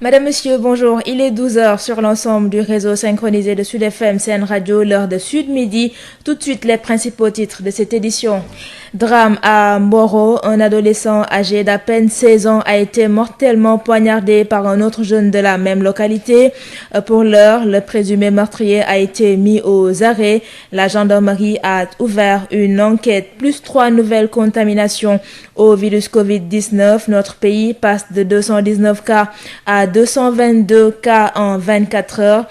Madame, Monsieur, bonjour. Il est 12 heures sur l'ensemble du réseau synchronisé de Sud FM, CN Radio, l'heure de Sud Midi. Tout de suite, les principaux titres de cette édition. Drame à Mboro, un adolescent âgé d'à peine 16 ans a été mortellement poignardé par un autre jeune de la même localité. Pour l'heure, le présumé meurtrier a été mis aux arrêts. La gendarmerie a ouvert une enquête, plus 3 nouvelles contaminations au virus Covid-19. Notre pays passe de 219 cas à 222 cas en 24 heures.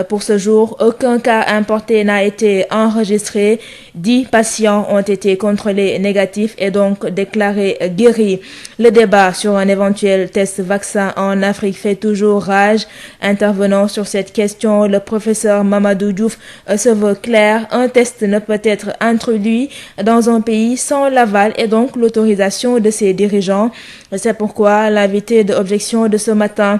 Pour ce jour, aucun cas importé n'a été enregistré. 10 patients ont été contrôlés négatifs et donc déclarés guéris. Le débat sur un éventuel test vaccin en Afrique fait toujours rage. Intervenant sur cette question, le professeur Mamadou Diouf se veut clair. Un test ne peut être introduit dans un pays sans l'aval et donc l'autorisation de ses dirigeants. C'est pourquoi l'invité de objection de ce matin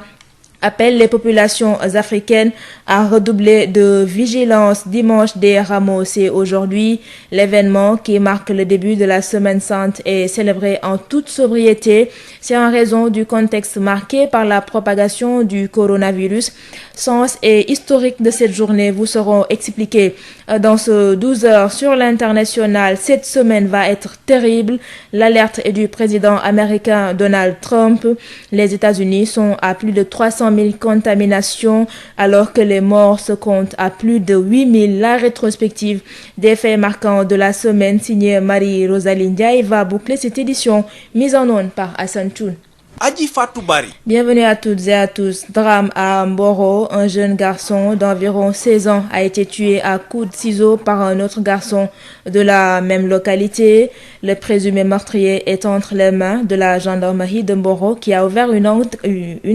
appelle les populations africaines à redoubler de vigilance. Dimanche des Rameaux, c'est aujourd'hui. L'événement qui marque le début de la Semaine Sainte est célébré en toute sobriété. C'est en raison du contexte marqué par la propagation du coronavirus. Sens et historique de cette journée vous seront expliqués dans ce 12 heures sur l'international. Cette semaine va être terrible. L'alerte est du président américain Donald Trump. Les États-Unis sont à plus de 300 000 contaminations alors que les morts se comptent à plus de 8 000. La rétrospective des faits marquants de la semaine signée Marie-Rosalie Ndiaye va boucler cette édition mise en onde par Hassan Choun. Adji Fatou Bari. Bienvenue à toutes et à tous. Drame à Mboro, un jeune garçon d'environ 16 ans a été tué à coups de ciseaux par un autre garçon de la même localité. Le présumé meurtrier est entre les mains de la gendarmerie de Mboro qui a ouvert une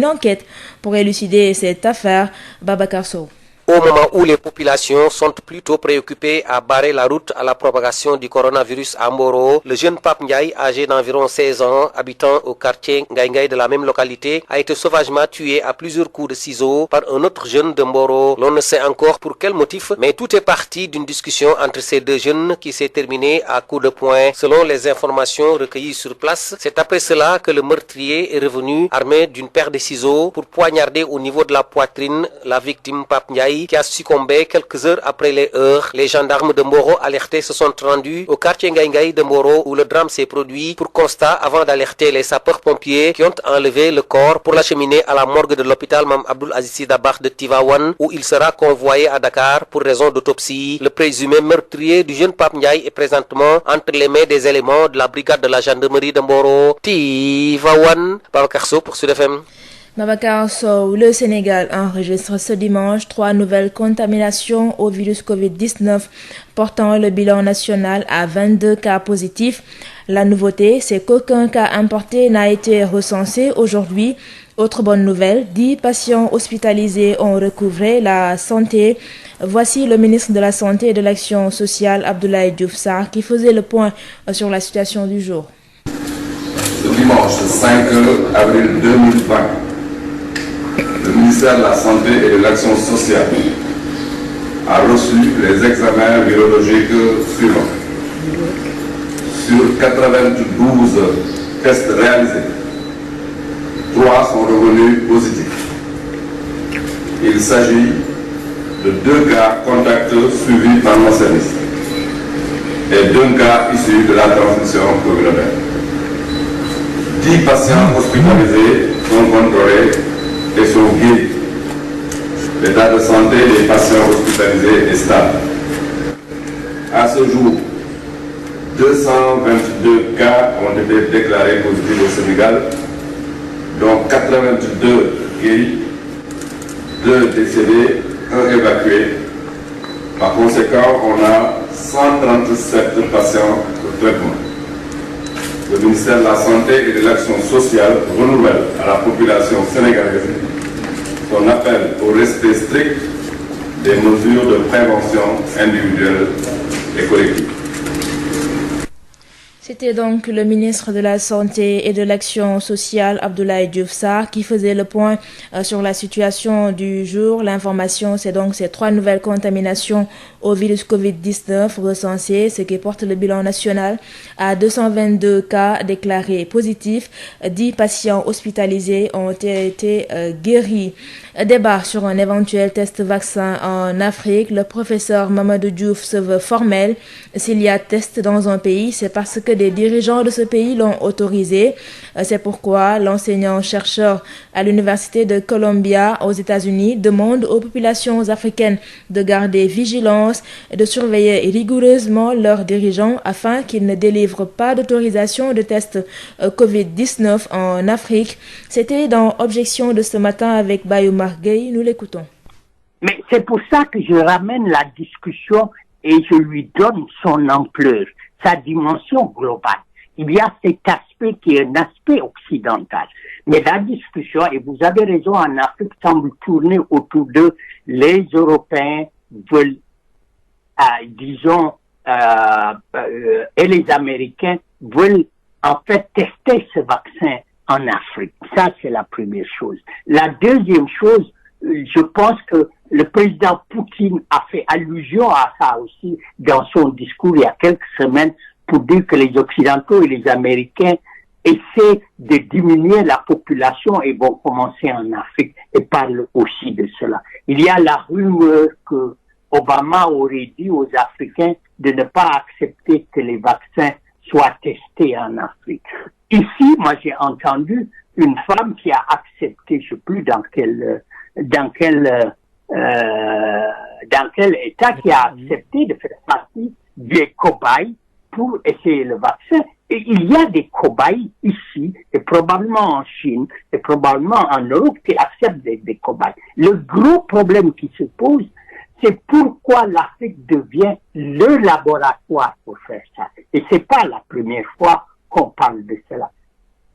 enquête pour élucider cette affaire. Babacar Sow. Au moment où les populations sont plutôt préoccupées à barrer la route à la propagation du coronavirus à Mboro, le jeune Pape Ndiaye, âgé d'environ 16 ans, habitant au quartier Ngaïngaï de la même localité, a été sauvagement tué à plusieurs coups de ciseaux par un autre jeune de Mboro. L'on ne sait encore pour quel motif, mais tout est parti d'une discussion entre ces deux jeunes qui s'est terminée à coups de poing. Selon les informations recueillies sur place, c'est après cela que le meurtrier est revenu armé d'une paire de ciseaux pour poignarder au niveau de la poitrine la victime Pape Ndiaye, qui a succombé quelques heures après les heurts. Les gendarmes de Mboro alertés se sont rendus au quartier Ngaïngaï de Mboro où le drame s'est produit pour constat avant d'alerter les sapeurs-pompiers qui ont enlevé le corps pour l'acheminer à la morgue de l'hôpital Mam Abdoul Aziz Sy Dabakh de Tivaouane où il sera convoyé à Dakar pour raison d'autopsie. Le présumé meurtrier du jeune Pape Ndiaye est présentement entre les mains des éléments de la brigade de la gendarmerie de Mboro. Tivaouane, Babacar Sow pour Sud FM. Babacar Sow, le Sénégal enregistre ce dimanche 3 nouvelles contaminations au virus Covid-19, portant le bilan national à 22 cas positifs. La nouveauté, c'est qu'aucun cas importé n'a été recensé aujourd'hui. Autre bonne nouvelle, 10 patients hospitalisés ont recouvré la santé. Voici le ministre de la Santé et de l'Action sociale, Abdoulaye Diouf Sarr, qui faisait le point sur la situation du jour. Ce dimanche 5 avril 2020, le ministère de la Santé et de l'Action sociale a reçu les examens virologiques suivants. Sur 92 tests réalisés, 3 sont revenus positifs. Il s'agit de 2 cas contacts suivis par nos services et 2 cas issus de la transmission communautaire. 10 patients hospitalisés sont contrôlés et sont guéris. L'état de santé des patients hospitalisés est stable. À ce jour, 222 cas ont été déclarés positifs au Sénégal, dont 82 guéris, 2 décédés, 1 évacué. Par conséquent, on a 137 patients au traitement. Le ministère de la Santé et de l'Action sociale renouvelle à la population sénégalaise son appel au respect strict des mesures de prévention individuelles et collectives. C'était donc le ministre de la Santé et de l'Action sociale, Abdoulaye Diouf Sarr, qui faisait le point sur la situation du jour. L'information, c'est donc ces 3 nouvelles contaminations au virus Covid-19 recensées, ce qui porte le bilan national à 222 cas déclarés positifs. 10 patients hospitalisés ont été guéris. Débat sur un éventuel test vaccin en Afrique. Le professeur Mamadou Diouf se veut formel. S'il y a test dans un pays, c'est parce que des dirigeants de ce pays l'ont autorisé. C'est pourquoi l'enseignant-chercheur à l'université de Columbia aux États-Unis demande aux populations africaines de garder vigilance et de surveiller rigoureusement leurs dirigeants afin qu'ils ne délivrent pas d'autorisation de test Covid-19 en Afrique. C'était dans Objection de ce matin avec Bayou Margueil. Nous l'écoutons. Mais c'est pour ça que je ramène la discussion et je lui donne son ampleur, sa dimension globale. Il y a cet aspect qui est un aspect occidental. Mais la discussion, et vous avez raison, en Afrique semble tourner autour de les Européens veulent, et les Américains veulent en fait tester ce vaccin en Afrique. Ça, c'est la première chose. La deuxième chose, je pense que le président Poutine a fait allusion à ça aussi dans son discours il y a quelques semaines pour dire que les Occidentaux et les Américains essaient de diminuer la population et vont commencer en Afrique et parlent aussi de cela. Il y a la rumeur que Obama aurait dit aux Africains de ne pas accepter que les vaccins soient testés en Afrique. Ici, moi, j'ai entendu une femme qui a accepté, je ne sais plus dans quel état, qui a accepté de faire partie des cobayes pour essayer le vaccin. Et il y a des cobayes ici, et probablement en Chine, et probablement en Europe, qui acceptent des cobayes. Le gros problème qui se pose, c'est pourquoi l'Afrique devient le laboratoire pour faire ça. Et c'est pas la première fois qu'on parle de cela.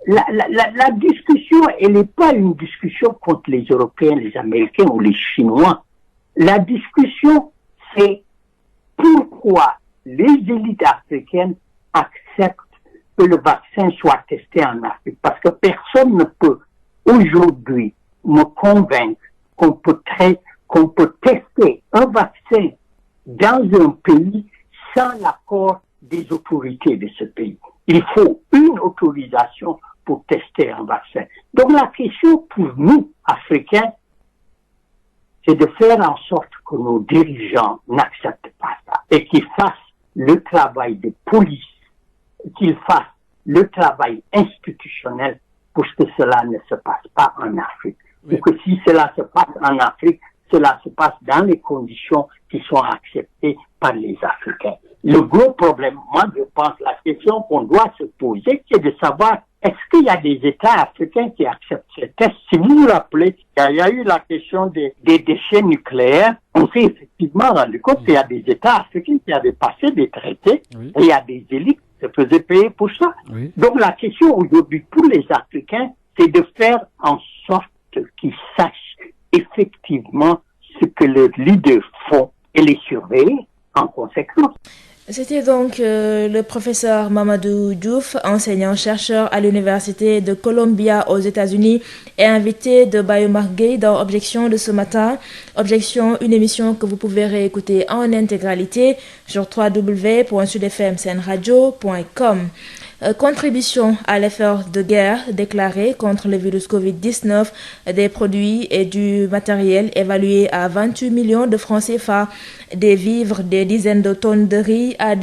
La discussion, elle n'est pas une discussion contre les Européens, les Américains ou les Chinois. La discussion, c'est pourquoi les élites africaines acceptent que le vaccin soit testé en Afrique. Parce que personne ne peut aujourd'hui me convaincre qu'on peut tester un vaccin dans un pays sans l'accord des autorités de ce pays. Il faut une autorisation pour tester un vaccin. Donc la question pour nous, Africains, c'est de faire en sorte que nos dirigeants n'acceptent pas ça et qu'ils fassent le travail de police, qu'ils fassent le travail institutionnel pour que cela ne se passe pas en Afrique. Oui. Ou que si cela se passe en Afrique, cela se passe dans les conditions qui sont acceptées par les Africains. Le gros problème, moi je pense, la question qu'on doit se poser, c'est de savoir est-ce qu'il y a des États africains qui acceptent ces tests. Si vous vous rappelez, il y a eu la question des déchets nucléaires. On s'est effectivement rendu compte qu'il y a des États africains qui avaient passé des traités et il y a des élites qui se faisaient payer pour ça. Oui. Donc la question aujourd'hui pour les Africains, c'est de faire en sorte qu'ils sachent effectivement ce que leurs leaders font et les surveiller en conséquence. C'était donc le professeur Mamadou Diouf, enseignant-chercheur à l'université de Columbia aux États-Unis et invité de Bayou Margueil dans Objection de ce matin. Objection, une émission que vous pouvez réécouter en intégralité sur www.sudfmsenradio.com. Contribution à l'effort de guerre déclaré contre le virus Covid-19, des produits et du matériel évalués à 28 millions de francs CFA, des vivres, des dizaines de tonnes de riz à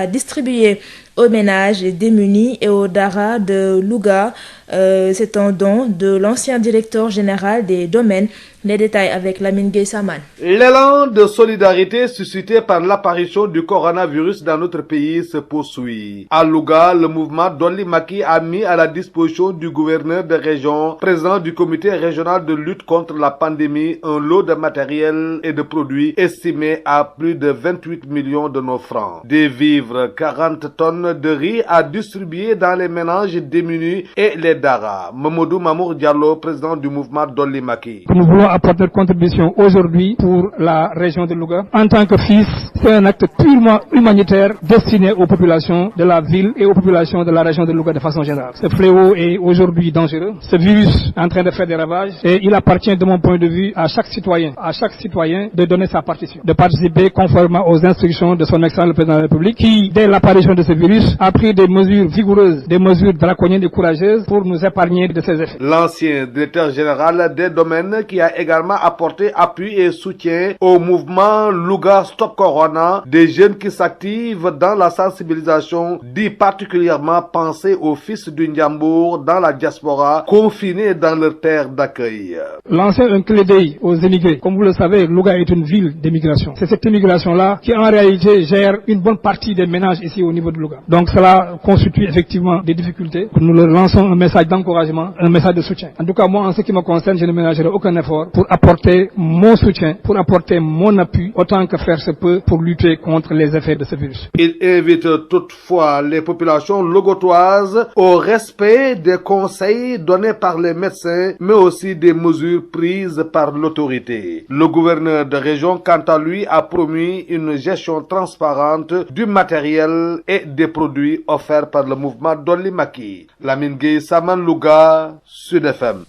distribuer aux ménages démunis et aux daras de Louga. C'est un don de l'ancien directeur général des domaines. Les détails avec Lamine Gueye-Saman. L'élan de solidarité suscité par l'apparition du coronavirus dans notre pays se poursuit. À Louga, le mouvement Dolly Maki a mis à la disposition du gouverneur de région, président du comité régional de lutte contre la pandémie, un lot de matériel et de produits estimés à plus de 28 millions de nos francs. Des vivres, 40 tonnes de riz à distribuer dans les ménages démunis et les Dara. Mamadou Mamour Diallo, président du mouvement Dolli Macky. Nous voulons apporter notre contribution aujourd'hui pour la région de Louga. En tant que fils, c'est un acte purement humanitaire destiné aux populations de la ville et aux populations de la région de Louga de façon générale. Ce fléau est aujourd'hui dangereux. Ce virus est en train de faire des ravages et il appartient de mon point de vue à chaque citoyen de donner sa partition, de participer conformément aux instructions de son excellence le président de la République qui, dès l'apparition de ce virus, a pris des mesures vigoureuses, des mesures draconiennes et courageuses pour nous épargner de ces effets. L'ancien directeur général des domaines qui a également apporté appui et soutien au mouvement Louga Stop Corona, des jeunes qui s'activent dans la sensibilisation, dit particulièrement penser aux fils du Ndiambour dans la diaspora, confinés dans leur terre d'accueil. Lancer un clé d'œil aux émigrés. Comme vous le savez, Louga est une ville d'émigration. C'est cette immigration-là qui en réalité gère une bonne partie des ménages ici au niveau de Louga. Donc cela constitue effectivement des difficultés. Nous leur lançons un message d'encouragement, un message de soutien. En tout cas, moi, en ce qui me concerne, je ne ménagerai aucun effort pour apporter mon soutien, pour apporter mon appui, autant que faire se peut pour lutter contre les effets de ce virus. Il invite toutefois les populations logotoises au respect des conseils donnés par les médecins, mais aussi des mesures prises par l'autorité. Le gouverneur de région, quant à lui, a promis une gestion transparente du matériel et des produits offerts par le mouvement Dolli Macky. Lamine Gueye, Saman Louga, Sud FM.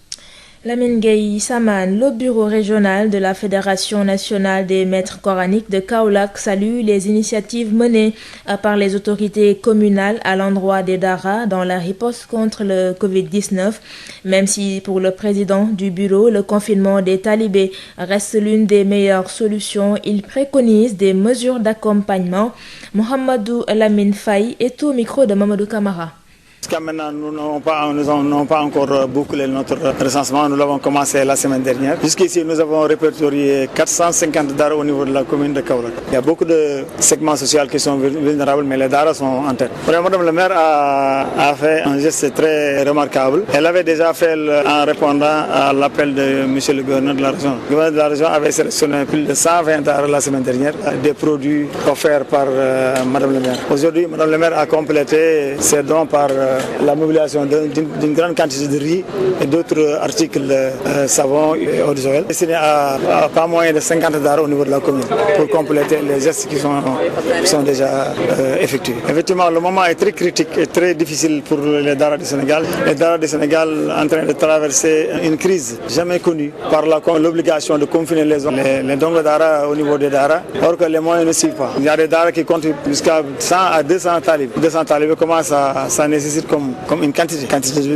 Lamine Gueye Saman, le bureau régional de la Fédération nationale des maîtres coraniques de Kaolack salue les initiatives menées par les autorités communales à l'endroit des Dara dans la riposte contre le Covid-19. Même si pour le président du bureau, le confinement des talibés reste l'une des meilleures solutions, il préconise des mesures d'accompagnement. Mohamedou Lamine Faye est au micro de Mamadou Camara. Jusqu'à maintenant, nous n'avons pas encore bouclé notre recensement. Nous l'avons commencé la semaine dernière. Jusqu'ici, nous avons répertorié 450 daras au niveau de la commune de Kaolack. Il y a beaucoup de segments sociaux qui sont vulnérables, mais les daras sont en tête. Madame le maire a fait un geste très remarquable. Elle avait déjà fait en répondant à l'appel de monsieur le gouverneur de la région. Le gouverneur de la région avait sélectionné plus de 120 daras la semaine dernière, des produits offerts par madame le maire. Aujourd'hui, madame le maire a complété ses dons par la mobilisation d'une grande quantité de riz et d'autres articles savon et eau de Joël. Destiné à pas moins de 50 daras au niveau de la commune pour compléter les gestes qui sont déjà effectués. Effectivement, le moment est très critique et très difficile pour les daras du Sénégal. Les daras du Sénégal en train de traverser une crise jamais connue par l'obligation de confiner les zones. Les dons de daras au niveau des daras, alors que les moyens ne suivent pas. Il y a des daras qui comptent jusqu'à 100 à 200 talibs. 200 talibs, comment ça nécessite comme une quantité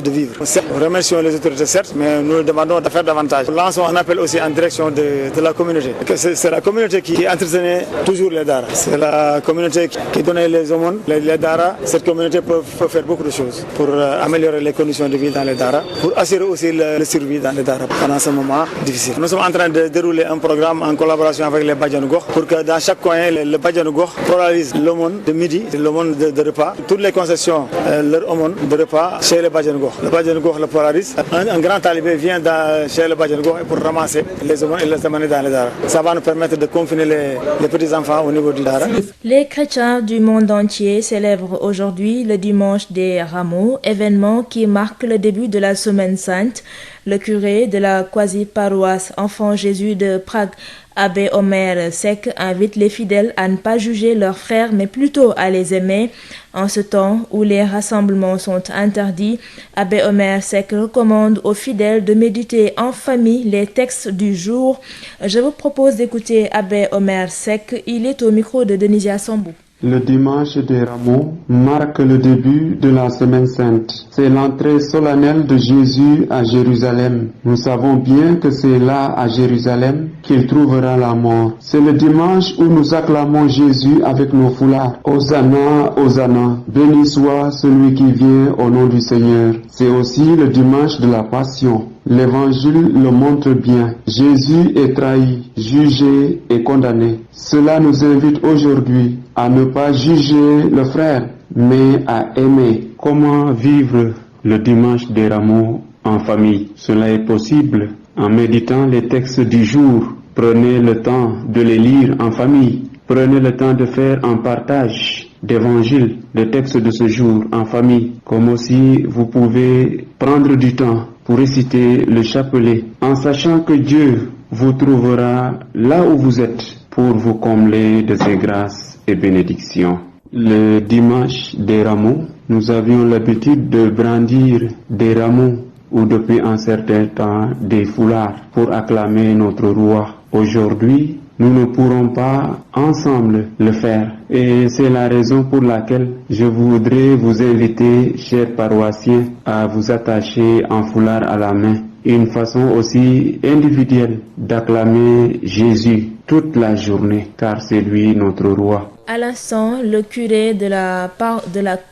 de vivres. Nous remercions les autorités certes, mais nous demandons de faire davantage. Nous lançons un appel aussi en direction de la communauté. C'est la communauté qui entretenait toujours les daras. C'est la communauté qui donnait les aumônes, les daras. Cette communauté peut faire beaucoup de choses pour améliorer les conditions de vie dans les daras, pour assurer aussi le survie dans les daras pendant ce moment difficile. Nous sommes en train de dérouler un programme en collaboration avec les Badjanougokh pour que dans chaque coin, le Badjanougokh polarise l'aumône de midi, l'aumône de repas. Toutes les concessions, leur aumône de repas chez le Badjanougokh. Le Badjanougokh le polarise. Un grand talibé vient chez le Badjanougokh pour ramasser les aumônes et les amener dans les daras. Ça va nous permettre de confiner les petits-enfants au niveau du dara. Les chrétiens du monde entier célèbrent aujourd'hui le dimanche des Rameaux, événement qui marque le début de la Semaine Sainte. Le curé de la quasi-paroisse Enfant Jésus de Prague, Abbé Omer Seck, invite les fidèles à ne pas juger leurs frères, mais plutôt à les aimer. En ce temps où les rassemblements sont interdits, Abbé Omer Seck recommande aux fidèles de méditer en famille les textes du jour. Je vous propose d'écouter Abbé Omer Seck. Il est au micro de Denisia Sambou. Le dimanche des Rameaux marque le début de la Semaine Sainte. C'est l'entrée solennelle de Jésus à Jérusalem. Nous savons bien que c'est là, à Jérusalem, qu'il trouvera la mort. C'est le dimanche où nous acclamons Jésus avec nos foulards. Hosanna, Hosanna, béni soit celui qui vient au nom du Seigneur. C'est aussi le dimanche de la Passion. L'Évangile le montre bien. Jésus est trahi, jugé et condamné. Cela nous invite aujourd'hui à ne pas juger le frère, mais à aimer. Comment vivre le dimanche des Rameaux en famille? Cela est possible en méditant les textes du jour. Prenez le temps de les lire en famille. Prenez le temps de faire un partage d'évangile, des textes de ce jour en famille, comme aussi vous pouvez prendre du temps pour réciter le chapelet, en sachant que Dieu vous trouvera là où vous êtes pour vous combler de ses grâces et bénédictions. Le dimanche des rameaux, nous avions l'habitude de brandir des rameaux ou depuis un certain temps des foulards pour acclamer notre roi. Aujourd'hui, nous ne pourrons pas ensemble le faire. Et c'est la raison pour laquelle je voudrais vous inviter, chers paroissiens, à vous attacher un foulard à la main. Une façon aussi individuelle d'acclamer Jésus toute la journée, car c'est lui notre roi. À l'instant, le curé de la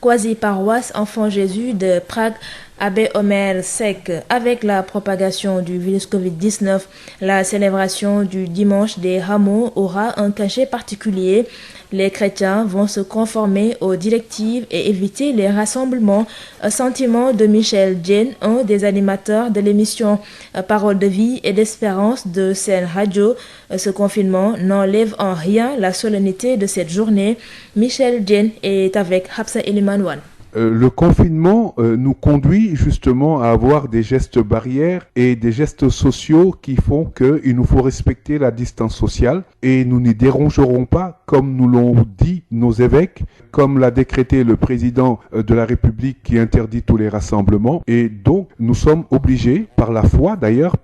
quasi-paroisse Enfant Jésus de Prague, Abbé Omer Sek, avec la propagation du virus Covid-19, la célébration du dimanche des rameaux aura un cachet particulier. Les chrétiens vont se conformer aux directives et éviter les rassemblements. Sentiment de Michel Djen, un des animateurs de l'émission Parole de vie et d'espérance de Sen Radio. Ce confinement n'enlève en rien la solennité de cette journée. Michel Djen est avec Hapsa Elimanouane. Le confinement nous conduit justement à avoir des gestes barrières et des gestes sociaux qui font qu'il nous faut respecter la distance sociale et nous n'y dérangerons pas comme nous l'ont dit nos évêques, comme l'a décrété le président de la République qui interdit tous les rassemblements. Et donc nous sommes obligés, par la foi d'ailleurs,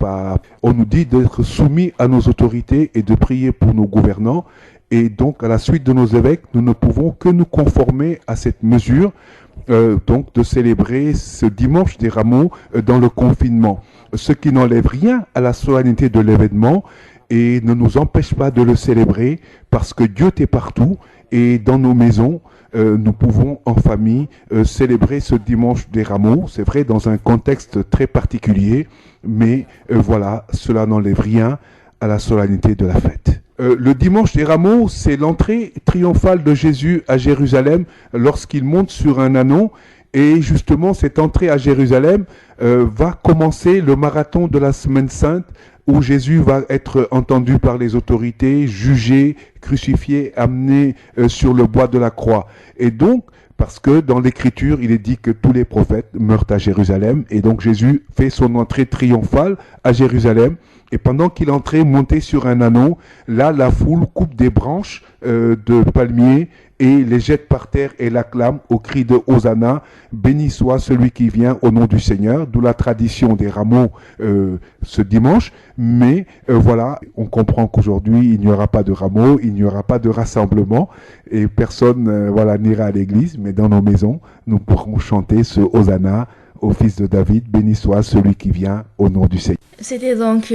on nous dit d'être soumis à nos autorités et de prier pour nos gouvernants. Et donc à la suite de nos évêques, nous ne pouvons que nous conformer à cette mesure. Donc de célébrer ce dimanche des rameaux dans le confinement, ce qui n'enlève rien à la solennité de l'événement et ne nous empêche pas de le célébrer parce que Dieu est partout et dans nos maisons nous pouvons en famille célébrer ce dimanche des rameaux, c'est vrai dans un contexte très particulier, mais voilà, cela n'enlève rien à la solennité de la fête. Le dimanche des rameaux, c'est l'entrée triomphale de Jésus à Jérusalem lorsqu'il monte sur un ânon. Et justement, cette entrée à Jérusalem va commencer le marathon de la Semaine Sainte où Jésus va être entendu par les autorités, jugé, crucifié, amené sur le bois de la croix. Et donc, parce que dans l'Écriture, il est dit que tous les prophètes meurent à Jérusalem. Et donc Jésus fait son entrée triomphale à Jérusalem. Et pendant qu'il entrait, monté sur un ânon, là, la foule coupe des branches de palmiers et les jette par terre et l'acclame au cri de Hosanna. Béni soit celui qui vient au nom du Seigneur, d'où la tradition des rameaux ce dimanche. Mais voilà, on comprend qu'aujourd'hui, il n'y aura pas de rameaux, il n'y aura pas de rassemblement et personne n'ira à l'église, mais dans nos maisons, nous pourrons chanter ce Hosanna au fils de David, béni soit celui qui vient au nom du Seigneur. C'était donc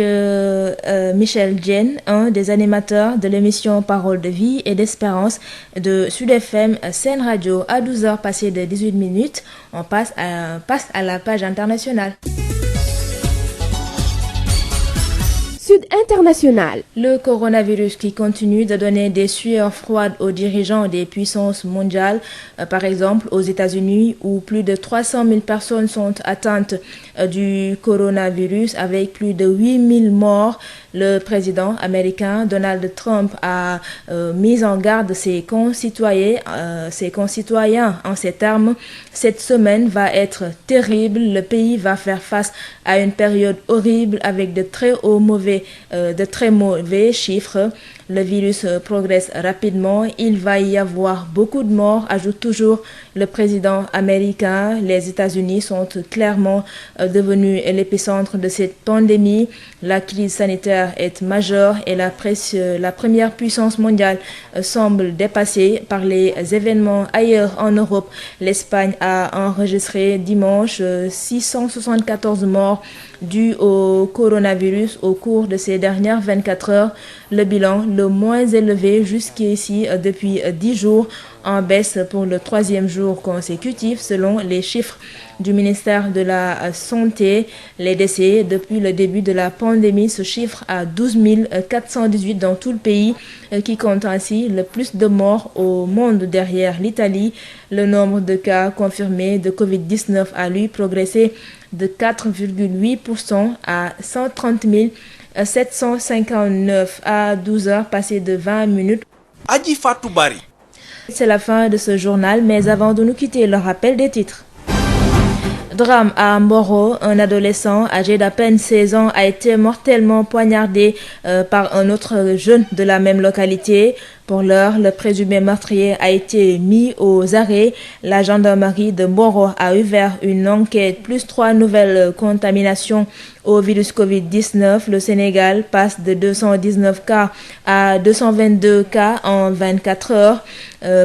Michel Djen, un des animateurs de l'émission Parole de vie et d'espérance de Sud FM Sen Radio. À 12h passées de 18 minutes, on passe à la page internationale. Sud International. Le coronavirus qui continue de donner des sueurs froides aux dirigeants des puissances mondiales, par exemple aux États-Unis où plus de 300 000 personnes sont atteintes du coronavirus avec plus de 8 000 morts. Le président américain Donald Trump a mis en garde ses concitoyens en ces termes. Cette semaine va être terrible. Le pays va faire face à une période horrible avec de très mauvais chiffres. Le virus progresse rapidement. Il va y avoir beaucoup de morts, ajoute toujours le président américain. Les États-Unis sont clairement devenus l'épicentre de cette pandémie. La crise sanitaire est majeure et la première puissance mondiale semble dépassée par les événements ailleurs en Europe. L'Espagne a enregistré dimanche 674 morts dus au coronavirus au cours de ces dernières 24 heures. Le bilan le moins élevé jusqu'ici depuis 10 jours, en baisse pour le 3e jour consécutif selon les chiffres du ministère de la Santé. Les décès depuis le début de la pandémie se chiffrent à 12 418 dans tout le pays, qui compte ainsi le plus de morts au monde derrière l'Italie. Le nombre de cas confirmés de Covid-19 a lui progressé de 4,8% à 130 759 à 12h passées de 20 minutes. Adji Fatou Bari. C'est la fin de ce journal, mais avant de nous quitter, le rappel des titres. Drame à Mboro, un adolescent âgé d'à peine 16 ans a été mortellement poignardé par un autre jeune de la même localité. Pour l'heure, le présumé meurtrier a été mis aux arrêts. La gendarmerie de Mboro a ouvert une enquête, plus 3 nouvelles contaminations au virus Covid-19. Le Sénégal passe de 219 cas à 222 cas en 24 heures.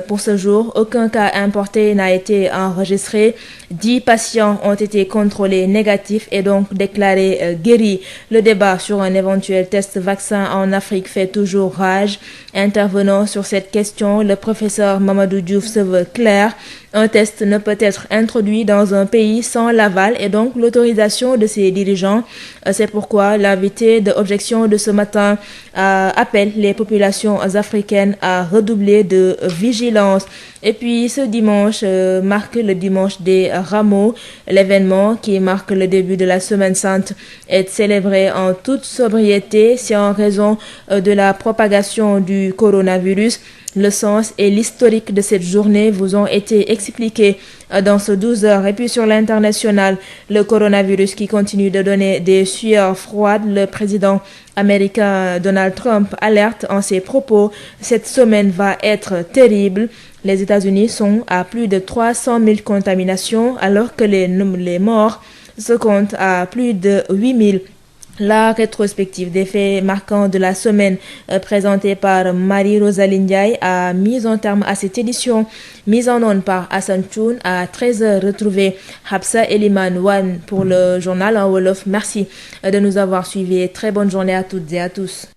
Pour ce jour, aucun cas importé n'a été enregistré. 10 patients ont été contrôlés négatifs et donc déclarés guéris. Le débat sur un éventuel test vaccin en Afrique fait toujours rage. Intervenant sur cette question, le professeur Mamadou Diouf se veut clair. Un test ne peut être introduit dans un pays sans l'aval et donc l'autorisation de ses dirigeants. C'est pourquoi l'invité de objection de ce matin appelle les populations africaines à redoubler de vigilance. Et puis ce dimanche marque le dimanche des Rameaux. L'événement qui marque le début de la Semaine Sainte est célébré en toute sobriété, c'est en raison de la propagation du coronavirus. Le sens et l'historique de cette journée vous ont été expliqués dans ce 12 heures. Et puis sur l'international, le coronavirus qui continue de donner des sueurs froides. Le président américain Donald Trump alerte en ses propos. Cette semaine va être terrible. Les États-Unis sont à plus de 300 000 contaminations alors que les morts se comptent à plus de 8 000. La rétrospective des faits marquants de la semaine présentée par Marie-Rosaline Ndiaye a mis un terme à cette édition, mise en onde par Hassan Choun à 13h. Retrouvez Habsa Eliman Wan pour le journal en Wolof. Merci de nous avoir suivis. Très bonne journée à toutes et à tous.